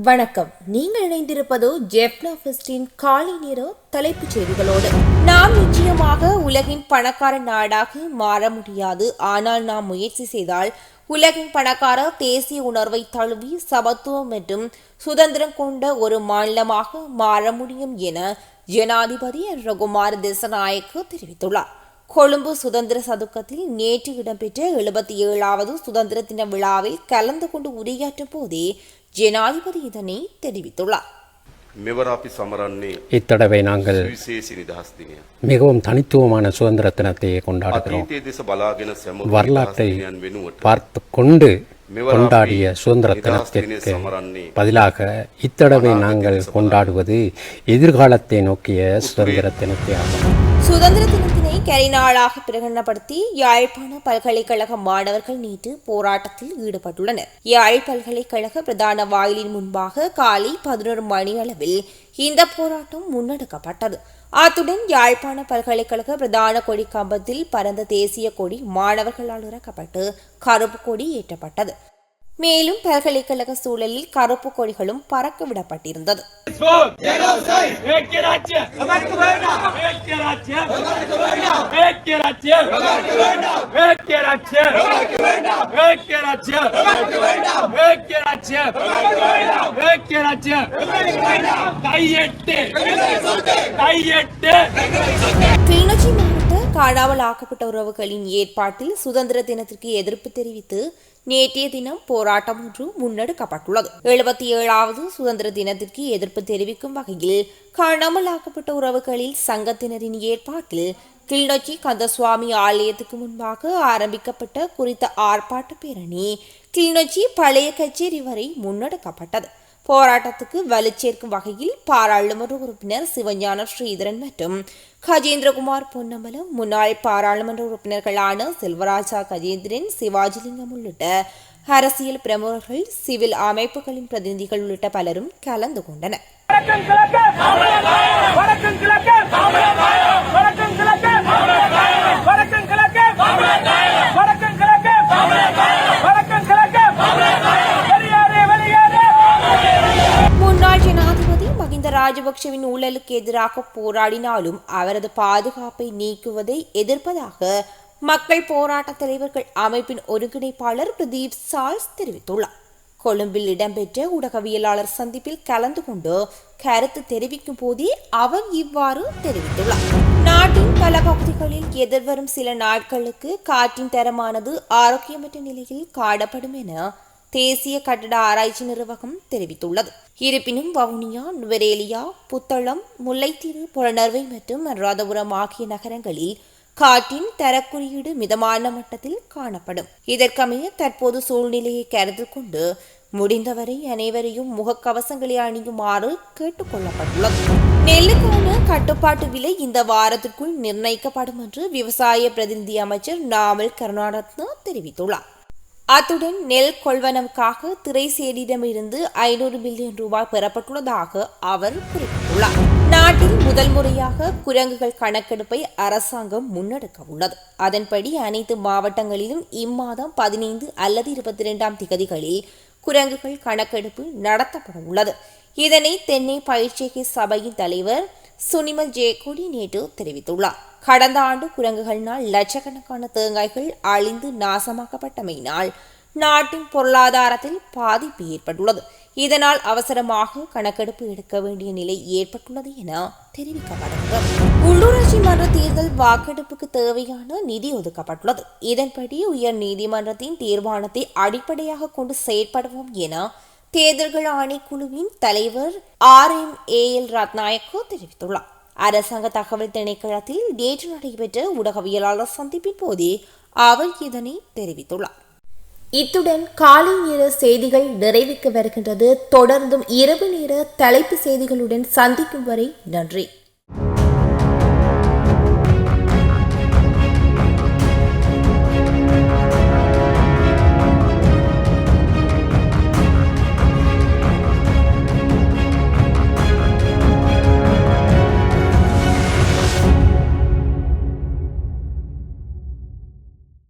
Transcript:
வணக்கம். நீங்கள் இணைந்திருப்பது ஜெஃப்னா ஃபெஸ்டின் காலை நேர தலைப்புச் செய்திகளோடு. நாம் நிச்சயமாக உலகின் பணக்கார நாடாக மாற முடியாது. ஆனால் நாம் முயற்சி செய்தால் உலகின் பணக்கார தேசிய உணர்வை தழுவி சமத்துவம் மற்றும் சுதந்திரம் கொண்ட ஒரு மாநிலமாக மாற முடியும் என ஜனாதிபதி ரகுமார் திசாநாயக்க தெரிவித்துள்ளார். கொழும்பு சுதந்திர சதுக்கத்தில் நேற்று இடம்பெற்ற 77வது சுதந்திர தின விழாவில் கலந்து கொண்டு உரையாற்றும் போதே ஜனாதிபதி இதனை தெரிவித்துள்ளார். இத்தடவை நாங்கள் மிகவும் தனித்துவமான சுதந்திர தினத்தை கொண்டாடுகிறோம். வரலாற்றை பார்த்து கொண்டு கொண்டாடிய சுதந்திர தினத்திற்கு பதிலாக இத்தடவை நாங்கள் கொண்டாடுவது எதிர்காலத்தை நோக்கிய சுதந்திர தினத்தை ஆகும். சுதந்திர தினத்தினை கரிநாளாக பிரகடனப்படுத்தி யாழ்ப்பாண பல்கலைக்கழக மாணவர்கள் நேற்று போராட்டத்தில் ஈடுபட்டுள்ளனர். யாழ் பல்கலைக்கழக பிரதான வாயிலின் முன்பாக காலை 11 மணி அளவில் இந்த போராட்டம் முன்னெடுக்கப்பட்டது. அத்துடன் யாழ்ப்பாண பல்கலைக்கழக பிரதான கொடி கம்பத்தில் பரந்த தேசிய கொடி மாணவர்களால் இறக்கப்பட்டு கருப்பு கொடி ஏற்றப்பட்டது. மேலும் பல்கலைக்கழக சூழலில் கருப்பு கொடிகளும் பறக்க விடப்பட்டிருந்தது. கிளிநொச்சி மாவட்ட காணாமல் ஆக்கப்பட்ட உறவுகளின் ஏற்பாட்டில் சுதந்திர தினத்திற்கு எதிர்ப்பு தெரிவித்து நேற்றைய தினம் போராட்டம் ஒன்று முன்னெடுக்கப்பட்டுள்ளது. 77வது சுதந்திர தினத்திற்கு எதிர்ப்பு தெரிவிக்கும் வகையில் காணாமல் ஆக்கப்பட்ட உறவுகளில் சங்கத்தினரின் ஏற்பாட்டில் கிளிநொச்சி கந்தசுவாமி ஆலயத்துக்கு முன்பாக ஆரம்பிக்கப்பட்ட குறித்த ஆர்ப்பாட்ட பேரணி கிளிநொச்சி பழைய கச்சேரி வரை முன்னெடுக்கப்பட்டது. போராட்டத்துக்கு வலுச்சேர்க்கும் வகையில் பாராளுமன்ற உறுப்பினர் சிவஞான ஸ்ரீதரன் மற்றும் கஜேந்திரகுமார் பொன்னம்பலம், முன்னாள் பாராளுமன்ற உறுப்பினர்களான செல்வராஜா கஜேந்திரன், சிவாஜிலிங்கம் உள்ளிட்ட அரசியல் பிரமுகர்கள், சிவில் அமைப்புகளின் பிரதிநிதிகள் உள்ளிட்ட பலரும் கலந்து கொண்டனர். ராஜபக்சவின் ஊழலுக்கு எதிராக போராடினாலும் அவரது பாதுகாப்பை நீக்குவதை எதிர்ப்பதாக மக்கள் போராட்ட தலைவர்கள் அமைப்பின் ஒருங்கிணைப்பாளர் பிரதீப் சால்ஸ் தெரிவித்துள்ளார். கொழும்பில் இடம்பெற்ற ஊடகவியலாளர் சந்திப்பில் கலந்து கொண்டு கருத்து தெரிவிக்கும் போதே அவர் இவ்வாறு தெரிவித்துள்ளார். நாட்டின் பல பகுதிகளில் எதிர்வரும் சில நாட்களுக்கு காற்றின் தரமானது ஆரோக்கியமற்ற நிலையில் காணப்படும் என தேசிய கட்டட ஆராய்ச்சி நிறுவனம் தெரிவித்துள்ளது. இருப்பினும் வவுனியா, நுவரேலியா, புத்தளம், முல்லைத்தீவு, புலனர்வை மற்றும் ராதபுரம் ஆகிய நகரங்களில் காற்றின் தரக்குறியீடு மிதமான மட்டத்தில் காணப்படும். இதற்கமைய தற்போது சூழ்நிலையை கருத்தில் கொண்டு முடிந்தவரை அனைவரையும் முகக்கவசங்களை அணியுமாறு கேட்டுக் கொள்ளப்பட்டுள்ளது. நெல்லுக்கான கட்டுப்பாட்டு விலை இந்த வாரத்திற்குள் நிர்ணயிக்கப்படும் என்று விவசாய பிரதிநிதி அமைச்சர் நாமல் கருணாரத்ன தெரிவித்துள்ளார். அத்துடன் நெல் கொள்வனவுக்காக திரைசேரியிடமிருந்து 500 மில்லியன் ரூபாய் பெறப்பட்டுள்ளதாக அவர் குறிப்பிட்டுள்ளார். நாட்டில் முதல் முறையாக குரங்குகள் கணக்கெடுப்பை அரசாங்கம் முன்னெடுக்க உள்ளது. அதன்படி அனைத்து மாவட்டங்களிலும் இம்மாதம் 15 அல்லது 22ஆம் திகதிகளில் குரங்குகள் கணக்கெடுப்பு நடத்தப்பட உள்ளது. இதனை தென்னை பயிற்சிகை சபையின் தலைவர் சுனிமல் ஜேகோடி நேற்று தெரிவித்துள்ளார். கடந்த ஆண்டு குரங்குகளினால் லட்சக்கணக்கான தேங்காய்கள் அழிந்து நாசமாக்கப்பட்டமையினால் நாட்டின் பொருளாதாரத்தில் பாதிப்பு ஏற்பட்டுள்ளது. இதனால் அவசரமாக கணக்கெடுப்பு எடுக்க வேண்டிய நிலை ஏற்பட்டுள்ளது என தெரிவிக்கப்படுகிறது. உள்ளூராட்சி மன்ற தேர்தல் வாக்கெடுப்புக்கு தேவையான நிதி ஒதுக்கப்பட்டுள்ளது. இதன்படி உயர் நீதிமன்றத்தின் தீர்மானத்தை அடிப்படையாக கொண்டு செயற்படுவோம் என தேர்தல்கள் ஆணைக்குழுவின் தலைவர் RMAL ரத்நாயக்க தெரிவித்துள்ளார். அரசாங்க தகவல் திணைக்களத்தில் நேற்று நடைபெற்ற ஊடகவியலாளர் சந்திப்பின் போதே அவர் இதனை தெரிவித்துள்ளார். இத்துடன் காலை நேர செய்திகள் நிறைவுக்கு வருகின்றது. தொடர்ந்தும் இரவு நேர தலைப்பு செய்திகளுடன் சந்திக்கும் வரை நன்றி.